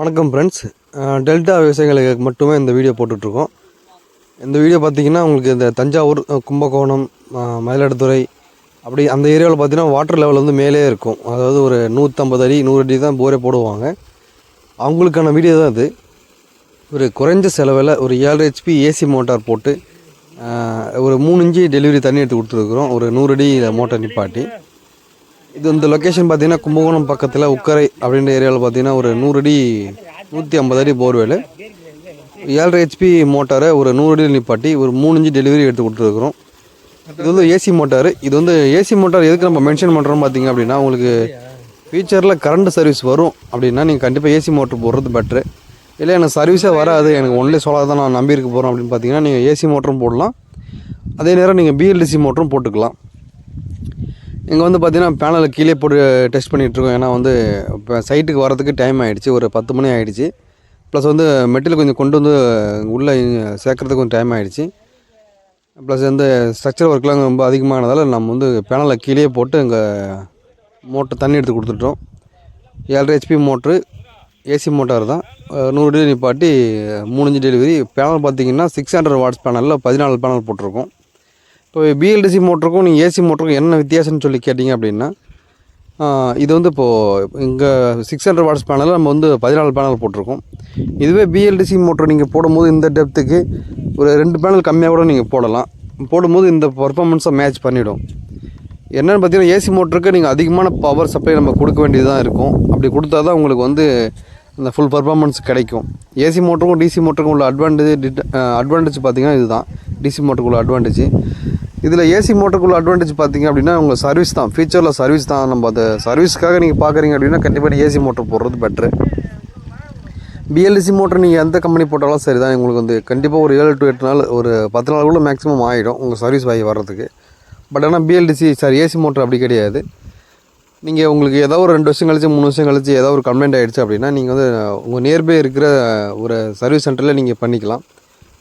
வணக்கம் friends. Delta விவசாயிகளுக்கு மட்டுமே இந்த வீடியோ போட்டுட்ருக்கோம். இந்த வீடியோ பார்த்திங்கன்னா உங்களுக்கு இந்த தஞ்சாவூர், கும்பகோணம், மயிலாடுதுறை அப்படி அந்த ஏரியாவில் பார்த்திங்கன்னா வாட்டர் லெவல் வந்து மேலே இருக்கும். அதாவது ஒரு 150 அடி 100 அடி தான் போரே போடுவாங்க. அவங்களுக்கான வீடியோ தான் இது. ஒரு குறைஞ்ச செலவில் ஒரு 7 HP ஏசி மோட்டார் போட்டு ஒரு 3 இன்ச்சு டெலிவரி தண்ணி எடுத்து கொடுத்துருக்குறோம். ஒரு 100 அடி மோட்டார் நிப்பாட்டி. இது இந்த லொக்கேஷன் பார்த்திங்கன்னா கும்பகோணம் பக்கத்தில் உக்கரை அப்படின்ற ஏரியாவில் பார்த்திங்கன்னா ஒரு 100 அடி 150 அடி போர்வேலு 7 HP மோட்டாரை ஒரு 100 அடியில் நிப்பாட்டி ஒரு 3 இன்ச்சு டெலிவரி எடுத்து கொடுத்துருக்குறோம். இது வந்து ஏசி மோட்டார். இது வந்து ஏசி மோட்டார் எதுக்கு நம்ம மென்ஷன் பண்ணுறோம் பார்த்திங்க அப்படின்னா, உங்களுக்கு ஃபியூச்சரில் கரண்ட் சர்வீஸ் வரும் அப்படின்னா நீங்கள் கண்டிப்பாக ஏசி மோட்டர் போடுறது பெட்ரு. இல்லை எனக்கு சர்வீஸே வராது, எனக்கு ஒன்லி சோலார் தான் நான் நம்பியிருக்க போகிறோம் அப்படின்னு பார்த்தீங்கன்னா நீங்கள் ஏசி மோட்டரும் போடலாம். அதே நேரம் நீங்கள் BLDC மோட்டரும் போட்டுக்கலாம். இங்கே வந்து பார்த்திங்கன்னா பேனலை கீழே போட்டு டெஸ்ட் பண்ணிகிட்ருக்கோம். ஏன்னா வந்து இப்போ சைட்டுக்கு வரதுக்கு டைம் ஆகிடுச்சு, ஒரு 10 மணி ஆகிடுச்சு. ப்ளஸ் வந்து மெட்டீரியல் கொஞ்சம் கொண்டு வந்து உள்ளே சேர்க்குறதுக்கு கொஞ்சம் டைம் ஆகிடுச்சு. ப்ளஸ் வந்து ஸ்ட்ரக்சர் ஒர்க்லாம் ரொம்ப அதிகமானதால் நம்ம வந்து பேனலை கீழே போட்டு இங்கே மோட்டர் தண்ணி எடுத்து கொடுத்துட்டோம். 7 HP மோட்ரு, ஏசி மோட்டார் தான். 100 அடி நிப்பாட்டி 3 இன்ச்சு டெலிவரி. பேனல் பார்த்திங்கன்னா 600 வாட்ஸ் பேனலில் 14 பேனல் போட்டிருக்கோம். இப்போ BLDC மோட்டருக்கும் நீங்கள் ஏசி மோட்டருக்கும் என்ன வித்தியாசம்னு சொல்லி கேட்டிங்க அப்படின்னா, இது வந்து இப்போது இங்கே 600 வாட்ஸ் பேனலில் நம்ம வந்து 14 பேனல் போட்டிருக்கோம். இதுவே BLDC மோட்டர் நீங்கள் போடும்போது இந்த டெப்த்துக்கு ஒரு 2 பேனல் கம்மியாக கூட நீங்கள் போடலாம். போடும்போது இந்த பர்ஃபார்மன்ஸை மேட்ச் பண்ணிவிடும். என்னென்னு பார்த்தீங்கன்னா, ஏசி மோட்டருக்கு நீங்கள் அதிகமான பவர் சப்ளை நம்ம கொடுக்க வேண்டியதாக இருக்கும். அப்படி கொடுத்தா தான் உங்களுக்கு வந்து அந்த ஃபுல் பர்ஃபார்மன்ஸ் கிடைக்கும். ஏசி மோட்டருக்கும் DC மோட்டருக்கும் உள்ள அட்வான்டேஜ் பார்த்திங்கன்னா இதுதான். DC மோட்டருக்கு உள்ள அட்வான்டேஜ். இதில் ஏசி மோட்டருக்குள்ள அட்வான்டேஜ் பார்த்திங்க அப்படின்னா உங்கள் சர்வீஸ் தான், ஃபியூச்சரில் சர்வீஸ் தான். நம்ம அந்த சர்வீஸ்க்காக நீங்கள் பார்க்குறீங்க அப்படின்னா கண்டிப்பாக ஏசி மோட்டர் போடுறது பெட்ரு. BLDC மோட்டர் நீங்கள் எந்த கம்பெனி போட்டாலும் சரி தான், உங்களுக்கு வந்து கண்டிப்பாக ஒரு 7 to 8 நாள், ஒரு 10 நாள் கூட மேக்ஸிமம் ஆகிடும் உங்கள் சர்வீஸ் வாங்கி வர்றதுக்கு. பட் ஆனால் ஏசி மோட்டர் அப்படி கிடையாது. நீங்கள் உங்களுக்கு ஏதோ ஒரு 2 வருஷம் கழிச்சு 3 வருஷம் கழிச்சு ஏதோ ஒரு கம்ப்ளைண்ட் ஆகிடுச்சு அப்படின்னா நீங்கள் வந்து உங்கள் நியர்பை இருக்கிற ஒரு சர்வீஸ் சென்டரில் நீங்கள் பண்ணிக்கலாம்.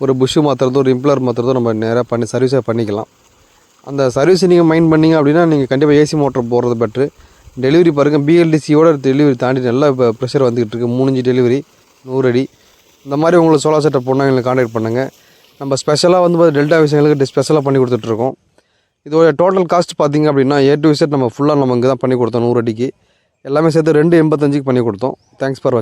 ஒரு புஷ்ஷு மாற்றுறதோ, ஒரு இம்ப்ளர் மாற்றுறதோ நம்ம நேராக சர்வீஸாக பண்ணிக்கலாம். அந்த சர்வீஸை நீங்கள் மைண்ட் பண்ணிங்க அப்படின்னா நீங்கள் கண்டிப்பாக ஏசி மோட்டர் போடுறது பெட்ரு. டெலிவரி பாருங்கள், BLDCயோட டெலிவரி தாண்டி நல்லா இப்போ ப்ரெஷர் வந்துக்கிட்டு இருக்குது. 3 இன்ச்சு டெலிவரி 100 அடி. இந்த மாதிரி உங்களுக்கு சோலார் செட்டப் போனால் எங்களுக்கு கான்டாக்ட் பண்ணுங்கள். நம்ம ஸ்பெஷலாக வந்து டெல்டா விஷயங்களுக்கு ஸ்பெஷலாக பண்ணி கொடுத்துட்ருக்கோம். இதோட டோட்டல் காஸ்ட் பார்த்திங்க அப்படின்னா A to Z நம்ம ஃபுல்லாக நம்ம இங்கே தான் பண்ணி கொடுத்தோம். 100 அடிக்கு எல்லாமே சேர்த்து 285க்கு பண்ணி கொடுத்தோம். தேங்க்ஸ் ஃபார் வாட்சிங்.